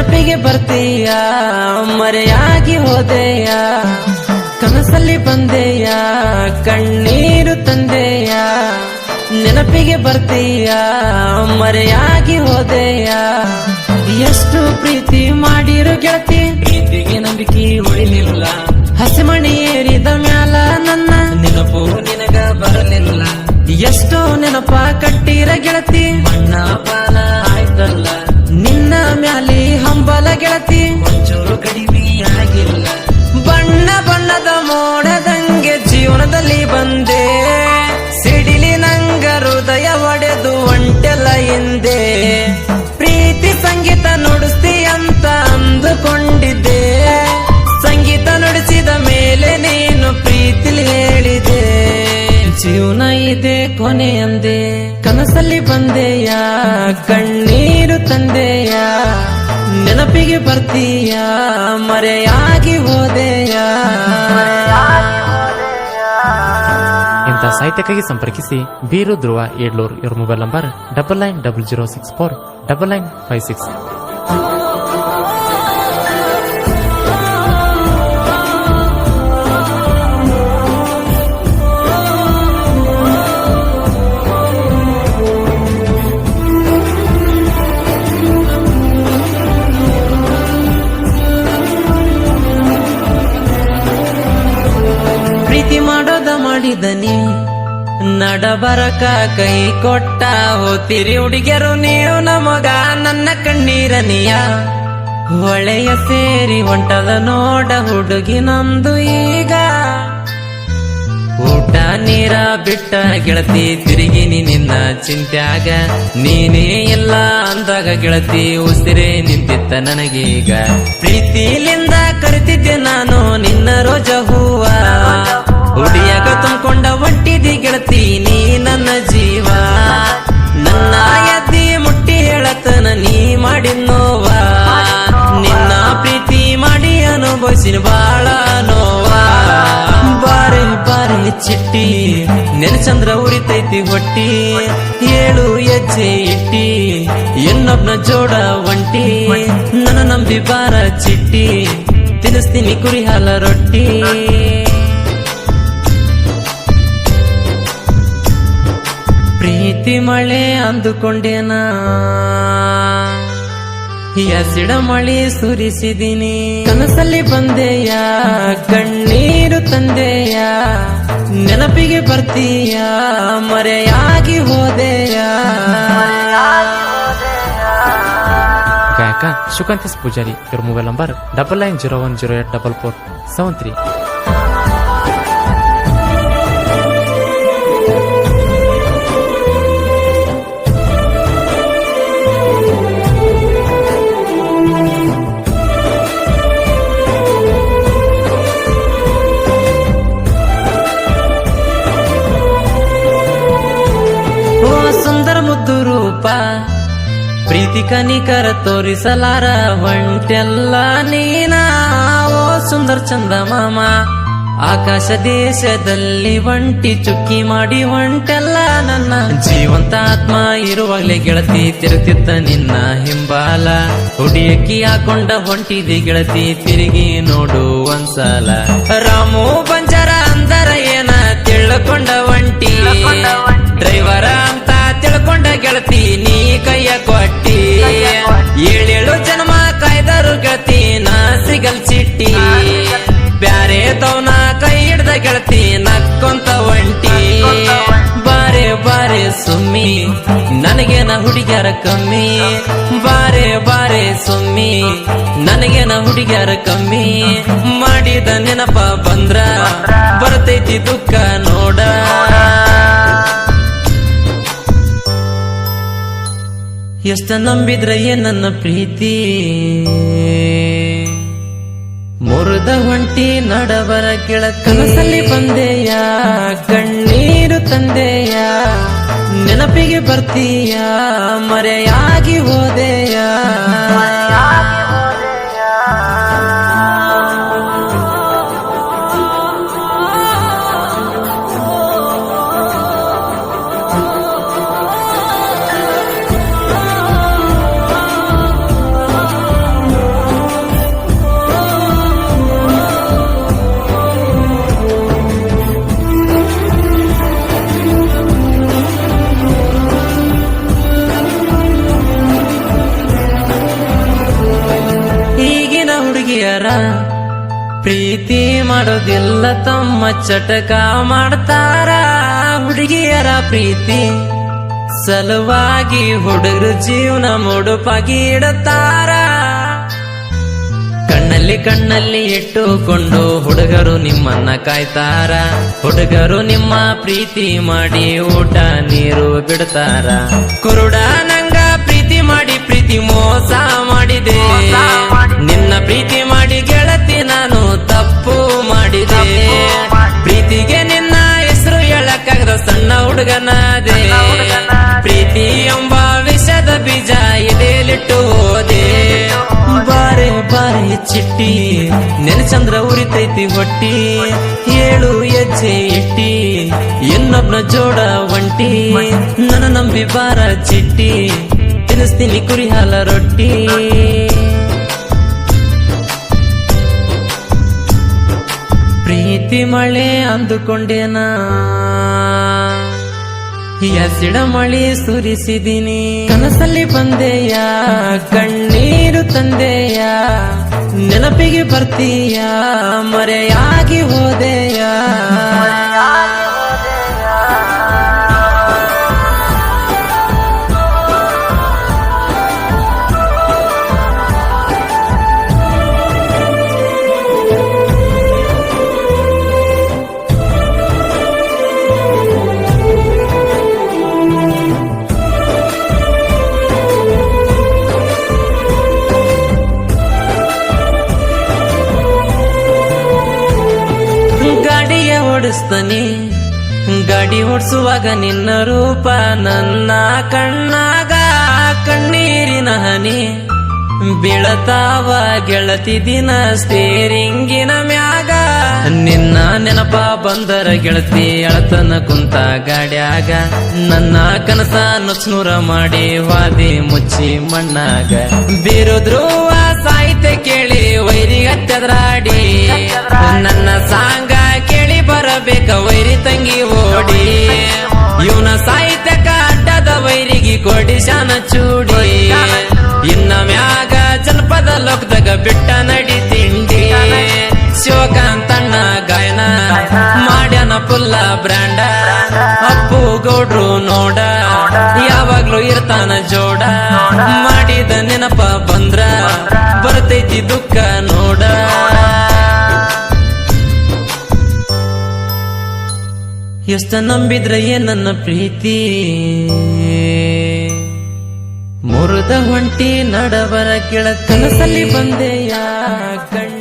ನೆನಪಿಗೆ ಬರ್ತೀಯ ಮರೆಯಾಗಿ ಹೋದೆಯ ಕನಸಲ್ಲಿ ಬಂದೆಯ ಕಣ್ಣೀರು ತಂದೆಯ ನೆನಪಿಗೆ ಬರ್ತೀಯ ಮರೆಯಾಗಿ ಹೋದೆಯ ಎಷ್ಟು ಪ್ರೀತಿ ಮಾಡಿರು ಗೆಳತಿ ಪ್ರೀತಿಗೆ ನಂಬಿಕೆ ಉಳಿಲಿಲ್ಲ ಹಸಿಮಣಿ ಏರಿದ ಮ್ಯಾಲ ನನ್ನ ನೆನಪು ನಿನಗ ಬರಲಿಲ್ಲ ಎಷ್ಟೋ ನೆನಪ ಕಟ್ಟಿರ ಗೆಳತಿ ಬಣ್ಣ ಬಾಲ ಆಯ್ತಲ್ಲ ನಿನ್ನ ಮ್ಯಾಲಿ ಹಂಬಲ ಗೆಳತಿ ಒಂಚೂರು ಕಡಿಮೆ ಆಗಿಲ್ಲ ಬಣ್ಣ ಬಣ್ಣದ ಮೋಡದಂಗೆ ಜೀವನದಲ್ಲಿ ಬಂದೆ ಸಿಡಿಲಿ ನಂಗ ಹೃದಯ ಒಡೆದು ಒಂಟೆಲ್ಲ ಹಿಂದೆ ಪ್ರೀತಿ ಸಂಗೀತ ನುಡಿಸ್ತಿ ಅಂತ ಅಂದುಕೊಂಡಿದ್ದೆ ಸಂಗೀತ ನುಡಿಸಿದ ಮೇಲೆ ನೀನು ಪ್ರೀತಿಲಿ ಹೇಳಿದೆ ಜೀವನ ಇದೆ ಕೊನೆ ಅಂದೆ ಕನಸಲ್ಲಿ ಬಂದೆಯ ಕಣ್ಣೀರು ತಂದೆಯ ನೆನಪಿಗೆ ಬರ್ತೀಯ ಮರೆಯಾಗಿ ಹೋದೆಯ ಇಂಥ ಸಾಹಿತ್ಯಕ್ಕಾಗಿ ಸಂಪರ್ಕಿಸಿ ಬೀರು ಧ್ರುವ ಏಡ್ಲೂರ್ ಇವರ ಮೊಬೈಲ್ ನಂಬರ್ 9900649956. ಪ್ರೀತಿ ಮಾಡೋದ ಮಾಡಿದನಿ ನಡಬರಕ ಕೈ ಕೊಟ್ಟ ಹೋತಿರಿ ಹುಡುಗಿಯರು ನೀವು ನಮಗ ನನ್ನ ಕಣ್ಣೀರನಿಯ ಹೊಳೆಯ ಸೇರಿ ಹೊಂಟದ ನೋಡ ಹುಡುಗಿ ನಮ್ದು ಈಗ ಊಟ ನೀರ ಬಿಟ್ಟ ಗೆಳತಿ ತಿರುಗಿನಿ ನಿನ್ನ ಚಿಂತ್ಯಾಗ ನೀನೇ ಇಲ್ಲ ಅಂದಾಗ ಗೆಳತಿ ಉಸಿರೇ ನಿಂತಿತ್ತ ನನಗೀಗ ಪ್ರೀತಿಲಿಂದ ಕರಿತಿದ್ದೆ ನಾನು ನಿನ್ನ ರೋಜ ಹೂವ ಹುಡಿಯಾಗ ತುಂಬಿಕೊಂಡ ಹೊಂಟಿದಿ ಗೆಳತಿ ನೀ ನನ್ನ ಜೀವ ನನ್ನ ಎದ್ದಿ ಮುಟ್ಟಿ ಹೇಳತನ ನೀ ಮಾಡಿ ನೋವ ನಿನ್ನ ಪ್ರೀತಿ ಮಾಡಿ ಅನುಭವಿಸಿನ ಬಾಳ ನೋವಾ ಬಾರೆ ಬಾರೆ ಚಿಟ್ಟಿ ನೆನಚಂದ್ರ ಉರಿತೈತಿ ಹೊಟ್ಟಿ ಏಳು ಹೆಜ್ಜೆ ಇಟ್ಟಿ ಇನ್ನೊಬ್ನ ಜೋಡ ಒಂಟಿ ನನ್ನ ನಂಬಿ ಬಾರ ಚಿಟ್ಟಿ ತಿನ್ನಿಸ್ತೀನಿ ಕುರಿ ಹಾಲ ರೊಟ್ಟಿ ಪ್ರೀತಿ ಮಳೆ ಅಂದುಕೊಂಡೇನ ಹಸಿಡ ಮಳೆ ಸುರಿಸಿದಿನಿ ಕನಸಲ್ಲಿ ಬಂದೆಯ ಕಣ್ಣೀರು ತಂದೆಯ ನೆನಪಿಗೆ ಬರ್ತೀಯ ಮರೆಯಾಗಿ ಹೋದೆಯ ಗಾಯಕ ಶುಕಾಂತಿಸ್ ಪೂಜಾರಿ ಇವರ ಮೊಬೈಲ್ ನಂಬರ್ 9901084473. ಸುಂದರ ಮುದ್ದು ರೂಪ ಪ್ರೀತಿ ಕನಿಕರ ತೋರಿಸಲಾರ ಹೊಂಟೆಲ್ಲ ನೀನ ಓ ಸುಂದರ ಚಂದ ಮಾಮ ಆಕಾಶ ದೇಶದಲ್ಲಿ ಒಂಟಿ ಚುಕ್ಕಿ ಮಾಡಿ ಹೊಂಟೆಲ್ಲ ನನ್ನ ಜೀವಂತ ಆತ್ಮ ಇರುವಾಗಲೇ ಗೆಳತಿ ತಿರುತ್ತಿದ್ದ ನಿನ್ನ ಹಿಂಬಾಲ ಹುಡಿಯಕ್ಕಿ ಹಾಕೊಂಡ ಹೊಂಟಿದಿ ಗೆಳತಿ ತಿರುಗಿ ನೋಡು ಒಂದ್ಸಲ ರಾಮು ಬಂಜಾರ ಅಂದರ ಏನ ತಿಳ್ಕೊಂಡ ಒಂಟಿ ಡ್ರೈವರ ಅಂತ ತಿಳ್ಕೊಂಡ ಗೆಳತಿ ನೀ ಕೈಯ ಕೊಟ್ಟಿ ಏಳೇಳು ಜನ್ಮ ಕಾಯ್ದರು ಗೆಳತಿ ನಾ ಸಿಗಲ್ ಚಿಟ್ಟಿ ಬ್ಯಾರೆ ತವನ ಕೈ ಹಿಡ್ದ ಗೆಳತಿ ನಕ್ಕೊಂತ ಒಂಟಿ ಬಾರೆ ಬಾರೆ ಸುಮ್ಮಿ ನನಗೇನ ಹುಡುಗ್ಯಾರ ಕಮ್ಮಿ ಬಾರೆ ಬಾರೆ ಸುಮ್ಮಿ ನನಗೇನ ಹುಡುಗ್ಯಾರ ಕಮ್ಮಿ ಮಾಡಿದ ನೆನಪ ಬಂದ್ರ ಬರ್ತೈತಿ ದುಃಖ ನೋಡ ಎಷ್ಟ ನಂಬಿದ್ರ ನನ್ನ ಪ್ರೀತಿ ಮುರಿದ ಹೊಂಟಿ ನಡಬರ ಗೆಳ ಕನಸಲ್ಲಿ ಬಂದೆಯ ಕಣ್ಣೀರು ತಂದೆಯ ನೆನಪಿಗೆ ಬರ್ತೀಯ ಮರೆಯಾಗಿ ಹೋದೆಯ ಹುಡುಗರ ಪ್ರೀತಿ ಮಾಡೋದಿಲ್ಲ ತಮ್ಮ ಚಟಕ ಮಾಡ್ತಾರ. ಹುಡುಗಿಯರ ಪ್ರೀತಿ ಸಲುವಾಗಿ ಹುಡುಗರು ಜೀವನ ಮುಡುಪಾಗಿ ಇಡುತ್ತಾರ. ಕಣ್ಣಲ್ಲಿ ಇಟ್ಟುಕೊಂಡು ಹುಡುಗರು ನಿಮ್ಮನ್ನ ಕಾಯ್ತಾರ. ಹುಡುಗರು ನಿಮ್ಮ ಪ್ರೀತಿ ಮಾಡಿ ಊಟ ನೀರು ಬಿಡ್ತಾರ. ಕುರುಡ ನಂಗ ಪ್ರೀತಿ ಮಾಡಿ ಪ್ರೀತಿ ಮೋಸ ಮಾಡಿದೆ. ನಿನ್ನ ಪ್ರೀತಿ ಮಾಡಿ ಗೆಳತಿ ನಾನು ತಪ್ಪು ಮಾಡಿದೆ. ಪ್ರೀತಿಗೆ ನಿನ್ನ ಹೆಸರು ಹೇಳಕ್ಕಾಗದ ಸಣ್ಣ ಹುಡುಗನಾದೆ. ಪ್ರೀತಿ ಎಂಬ ವಿಷದ ಬೀಜ ಎದೆಲಿಟ್ಟು ಹೋದೆ. ಬಾರೆ ಬಾರೆ ಚಿಟ್ಟಿ ನೆನಚಂದ್ರ ಉರಿತೈತಿ ಹೊಟ್ಟಿ. 7 ಹೆಜ್ಜೆ ಇಟ್ಟಿ ಇನ್ನೊಬ್ನ ಜೋಡ ಒಂಟಿ. ನನ್ನ ನಂಬಿ ಬಾರ ಚಿಟ್ಟಿ ತಿನ್ನಿಸ್ತೀನಿ ಕುರಿ ಹಾಲ ರೊಟ್ಟಿ. ಪ್ರೀತಿ ಮಳೆ ಅಂದುಕೊಂಡೇನಾ ಎಸಿಡ ಮಳಿ ಸುರಿಸಿದಿನಿ. ಕನಸಲ್ಲಿ ಬಂದೆಯ ಕಣ್ಣೀರು ತಂದೆಯ ನೆನಪಿಗೆ ಬರ್ತೀಯ ಮರೆಯಾಗಿ ಹೋದೆಯ. ಓಡಿಸ್ತಾನೆ ಗಾಡಿ ಓಡಿಸುವಾಗ ನಿನ್ನ ರೂಪ ನನ್ನ ಕಣ್ಣಾಗ ಕಣ್ಣೀರಿನ ಹನಿ ಬೀಳತಾವ ಗೆಳತಿ ದಿನ ಸ್ಟೇರಿಂಗಿನ ಮ್ಯಾಗ. ನಿನ್ನ ನೆನಪ ಬಂದರ ಗೆಳತಿ ಅಳತನ ಕುಂತ ಗಾಡ್ಯಾಗ. ನನ್ನ ಕನಸ ನುಚ್ನೂರ ಮಾಡಿ ವಾದಿ ಮುಚ್ಚಿ ಮಣ್ಣಾಗ. ಬೀರುದ್ರುವ ಸಾಹಿತ್ಯ ಕೇಳಿ ವೈರಿ ಹತ್ಯದ್ರಾಡಿ. ನನ್ನ ಸಾಂಗ ಕೇಳಿ ಬರಬೇಕ ವೈರಿ ತಂಗಿ ಓಡಿ. ಇವನ ಸಾಹಿತ್ಯಕ ಅಡ್ಡದ ವೈರಿಗೆ ಕೊಡಿಶಾನ ಚೂಡಿ. ಇನ್ನ ಮ್ಯಾಗ ಜನಪದ ಲೋಕದಾಗ ಬಿಟ್ಟ ನಡಿ ತಿಂಡಿ. ಶಿವಕಾಂತಣ್ಣ ಗಾಯನ ಮಾಡ್ಯಾನ ಪುಲ್ಲ ಬ್ರ್ಯಾಂಡ. ಅಪ್ಪು ಗೌಡ್ರು ನೋಡ ಯಾವಾಗ್ಲೂ ಇರ್ತಾನ ಜೋಡ. ಮಾಡಿದ ನೆನಪ ಬಂದ್ರ ಬರ್ತೈತಿ ದುಃಖ ನೋಡ. ಎಷ್ಟ ನಂಬಿದ್ರ ನನ್ನ ಪ್ರೀತಿ ಮುರಿದ ಹೊಂಟಿ ನಡವರ ಗೆಳ. ಕನಸಲ್ಲಿ ಬಂದೆಯ ಕಣ್ಣ